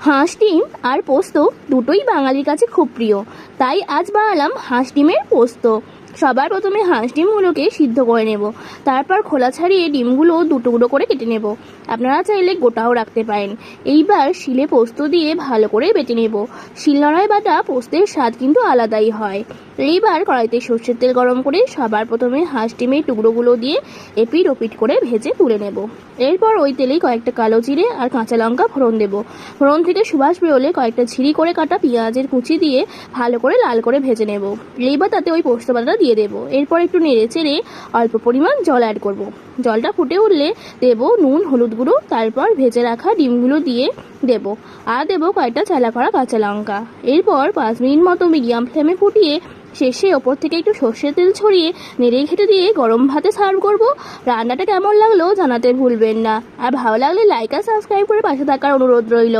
হাঁস ডিম আর পোস্ত দুটোই বাঙালির কাছে খুব প্রিয়, তাই আজ বানালাম হাঁস ডিমের পোস্ত। সবার প্রথমে হাঁস ডিমগুলোকে সিদ্ধ করে নেব, তারপর খোলা ছাড়িয়ে ডিমগুলো দুটো করে কেটে নেব। আপনারা চাইলে গোটাও রাখতে পারেন। এইবার শিলে পোস্ত দিয়ে ভালো করে বেটে নেব। শিলনোড়ায় বাটা পোস্তের স্বাদ কিন্তু আলাদাই হয়। এইবার কড়াইতে সর্ষের তেল গরম করে সবার প্রথমে হাঁস ডিমের টুকরোগুলো দিয়ে এপিট ওপিট করে ভেজে তুলে নেব। এরপর ওই তেলেই কয়েকটা কালো জিরে আর কাঁচা লঙ্কা ফোড়ন দেব। ফোড়ন থেকে সুবাস বেরোলে কয়েকটা ঝিরি করে কাটা পেঁয়াজের কুচি দিয়ে ভালো করে লাল করে ভেজে নেব। এইবার তাতে ওই পোস্ত বাটাটা দিয়ে দেবো। এরপর একটু নেড়ে চেড়ে অল্প পরিমাণ জল অ্যাড করব। জলটা ফুটে উঠলে দেব নুন, হলুদ গুঁড়ো, তারপর ভেজে রাখা ডিমগুলো দিয়ে দেব আর দেবো কয়েকটা চালা করা কাঁচা লঙ্কা। এরপর 5 মিনিট মতো মিডিয়াম ফ্লেমে ফুটিয়ে শেষে ওপর থেকে একটু সর্ষের তেল ছড়িয়ে নেড়ে ঘেটে দিয়ে গরম ভাতে সার্ভ করব। রান্নাটা কেমন লাগলো জানাতে ভুলবেন না, আর ভালো লাগলে লাইক আর সাবস্ক্রাইব করে পাশে থাকার অনুরোধ রইল।